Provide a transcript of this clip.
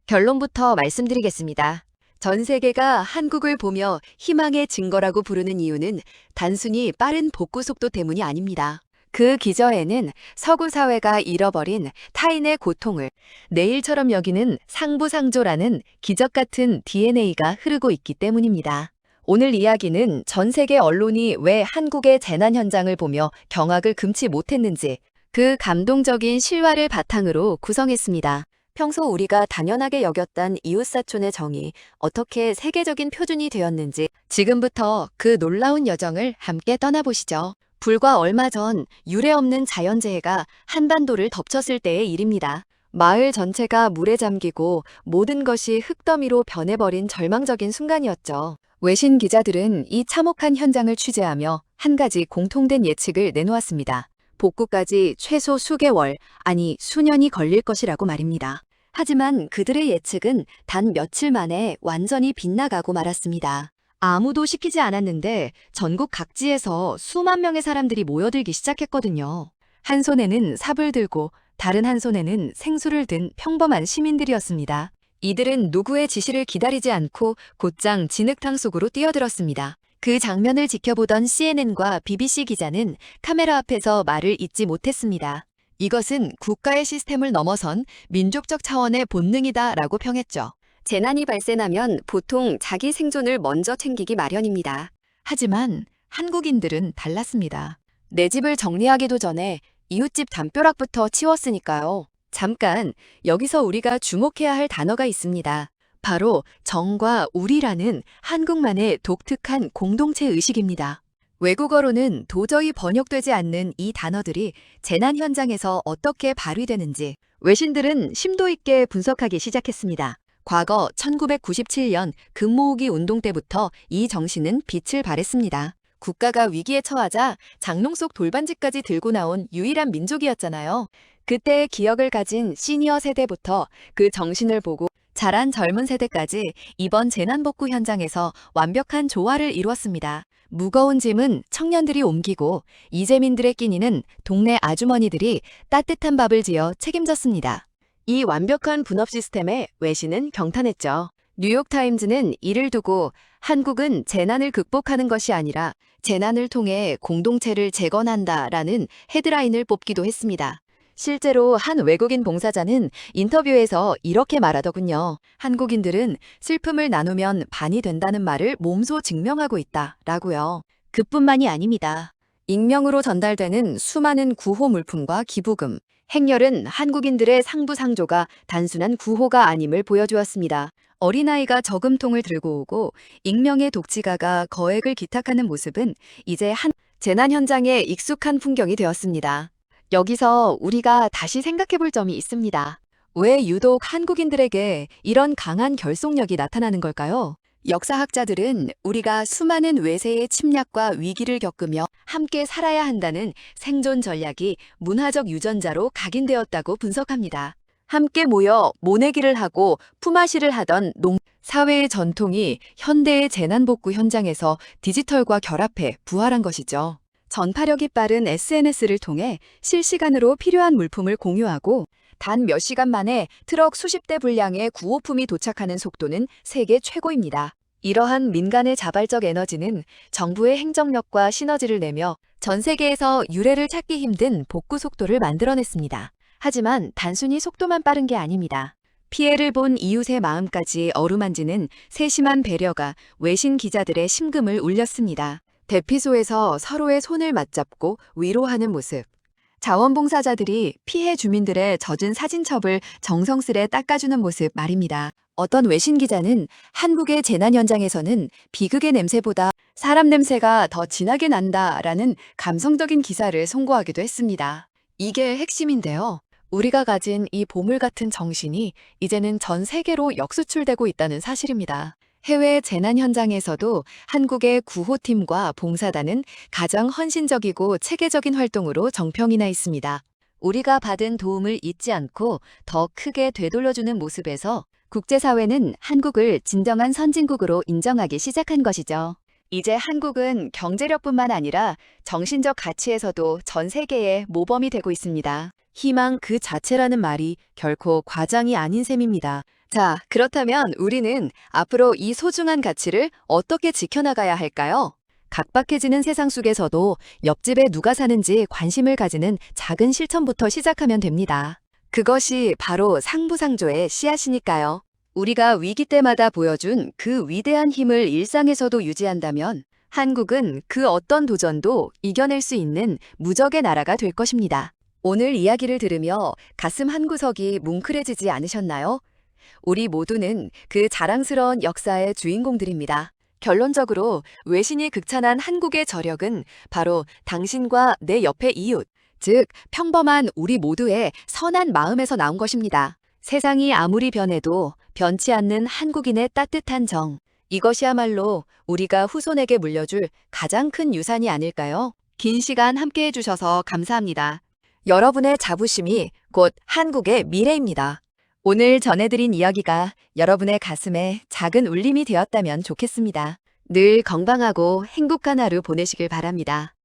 결론부터 말씀드리겠습니다. 전 세계가 한국을 보며 희망의 증거라고 부르는 이유는 단순히 빠른 복구 속도 때문이 아닙니다. 그 기저에는 서구 사회가 잃어버린 타인의 고통을 내일처럼 여기는 상부상조라는 기적 같은 DNA가 흐르고 있기 때문입니다. 오늘 이야기는 전 세계 언론이 왜 한국의 재난 현장을 보며 경악을 금치 못했는지 그 감동적인 실화를 바탕으로 구성했습니다. 평소 우리가 당연하게 여겼던 이웃사촌의 정이 어떻게 세계적인 표준이 되었는지 지금부터 그 놀라운 여정을 함께 떠나보시죠. 불과 얼마 전 유례없는 자연재해가 한반도를 덮쳤을 때의 일입니다. 마을 전체가 물에 잠기고 모든 것이 흙더미로 변해버린 절망적인 순간이었죠. 외신 기자들은 이 참혹한 현장을 취재하며 한 가지 공통된 예측을 내놓았습니다. 복구까지 최소 수개월, 아니 수년이 걸릴 것이라고 말입니다. 하지만 그들의 예측은 단 며칠 만에 완전히 빗나가고 말았습니다. 아무도 시키지 않았는데 전국 각지에서 수만 명의 사람들이 모여들기 시작했거든요. 한 손에는 삽을 들고 다른 한 손에는 생수를 든 평범한 시민들이었습니다. 이들은 누구의 지시를 기다리지 않고 곧장 진흙탕 속으로 뛰어들었습니다. 그 장면을 지켜보던 CNN과 BBC 기자는 카메라 앞에서 말을 잇지 못했습니다. 이것은 국가의 시스템을 넘어선 민족적 차원의 본능이다라고 평했죠. 재난이 발생하면 보통 자기 생존을 먼저 챙기기 마련입니다. 하지만 한국인들은 달랐습니다. 내 집을 정리하기도 전에 이웃집 담벼락부터 치웠으니까요. 잠깐, 여기서 우리가 주목해야 할 단어가 있습니다. 바로 정과 우리라는 한국만의 독특한 공동체 의식입니다. 외국어로는 도저히 번역되지 않는 이 단어들이 재난 현장에서 어떻게 발휘되는지 외신들은 심도 있게 분석하기 시작했습니다. 과거 1997년 금모으기 운동 때부터 이 정신은 빛을 발했습니다. 국가가 위기에 처하자 장롱 속 돌반지까지 들고 나온 유일한 민족이었잖아요. 그때의 기억을 가진 시니어 세대부터 그 정신을 보고 자란 젊은 세대까지 이번 재난복구 현장에서 완벽한 조화를 이루었습니다. 무거운 짐은 청년들이 옮기고 이재민들의 끼니는 동네 아주머니들이 따뜻한 밥을 지어 책임졌습니다. 이 완벽한 분업 시스템에 외신은 경탄했죠. 뉴욕타임즈는 이를 두고 한국은 재난을 극복하는 것이 아니라 재난을 통해 공동체를 재건한다라는 헤드라인을 뽑기도 했습니다. 실제로 한 외국인 봉사자는 인터뷰에서 이렇게 말하더군요. 한국인들은 슬픔을 나누면 반이 된다는 말을 몸소 증명하고 있다라고요. 그뿐만이 아닙니다. 익명으로 전달되는 수많은 구호 물품과 기부금, 행렬은 한국인들의 상부상조가 단순한 구호가 아님을 보여주었습니다. 어린아이가 저금통을 들고 오고 익명의 독지가가 거액을 기탁하는 모습은 이제 한 재난 현장에 익숙한 풍경이 되었습니다. 여기서 우리가 다시 생각해 볼 점이 있습니다. 왜 유독 한국인들에게 이런 강한 결속력이 나타나는 걸까요? 역사학자들은 우리가 수많은 외세의 침략과 위기를 겪으며 함께 살아야 한다는 생존 전략이 문화적 유전자로 각인되었다고 분석합니다. 함께 모여 모내기를 하고 품앗이를 하던 사회의 전통이 현대의 재난복구 현장에서 디지털과 결합해 부활한 것이죠. 전파력이 빠른 SNS를 통해 실시간으로 필요한 물품을 공유하고 단 몇 시간 만에 트럭 수십 대 분량의 구호품이 도착하는 속도는 세계 최고입니다. 이러한 민간의 자발적 에너지는 정부의 행정력과 시너지를 내며 전 세계에서 유례를 찾기 힘든 복구 속도를 만들어냈습니다. 하지만 단순히 속도만 빠른 게 아닙니다. 피해를 본 이웃의 마음까지 어루만지는 세심한 배려가 외신 기자들의 심금을 울렸습니다. 대피소에서 서로의 손을 맞잡고 위로하는 모습. 자원봉사자들이 피해 주민들의 젖은 사진첩을 정성스레 닦아주는 모습 말입니다. 어떤 외신 기자는 한국의 재난 현장에서는 비극의 냄새보다 사람 냄새가 더 진하게 난다라는 감성적인 기사를 송고하기도 했습니다. 이게 핵심인데요. 우리가 가진 이 보물 같은 정신이 이제는 전 세계로 역수출되고 있다는 사실입니다. 해외 재난 현장에서도 한국의 구호팀과 봉사단은 가장 헌신적이고 체계적인 활동으로 정평이 나 있습니다. 우리가 받은 도움을 잊지 않고 더 크게 되돌려주는 모습에서 국제사회는 한국을 진정한 선진국으로 인정하기 시작한 것이죠. 이제 한국은 경제력뿐만 아니라 정신적 가치에서도 전 세계의 모범이 되고 있습니다. 희망 그 자체라는 말이 결코 과장이 아닌 셈입니다. 자, 그렇다면 우리는 앞으로 이 소중한 가치를 어떻게 지켜나가야 할까요? 각박해지는 세상 속에서도 옆집에 누가 사는지 관심을 가지는 작은 실천부터 시작하면 됩니다. 그것이 바로 상부상조의 씨앗이니까요. 우리가 위기 때마다 보여준 그 위대한 힘을 일상에서도 유지한다면 한국은 그 어떤 도전도 이겨낼 수 있는 무적의 나라가 될 것입니다. 오늘 이야기를 들으며 가슴 한구석이 뭉클해지지 않으셨나요? 우리 모두는 그 자랑스러운 역사의 주인공들입니다. 결론적으로 외신이 극찬한 한국의 저력은 바로 당신과 내 옆의 이웃, 즉 평범한 우리 모두의 선한 마음에서 나온 것입니다. 세상이 아무리 변해도 변치 않는 한국인의 따뜻한 정, 이것이야말로 우리가 후손에게 물려줄 가장 큰 유산이 아닐까요? 긴 시간 함께해 주셔서 감사합니다. 여러분의 자부심이 곧 한국의 미래입니다. 오늘 전해드린 이야기가 여러분의 가슴에 작은 울림이 되었다면 좋겠습니다. 늘 건강하고 행복한 하루 보내시길 바랍니다.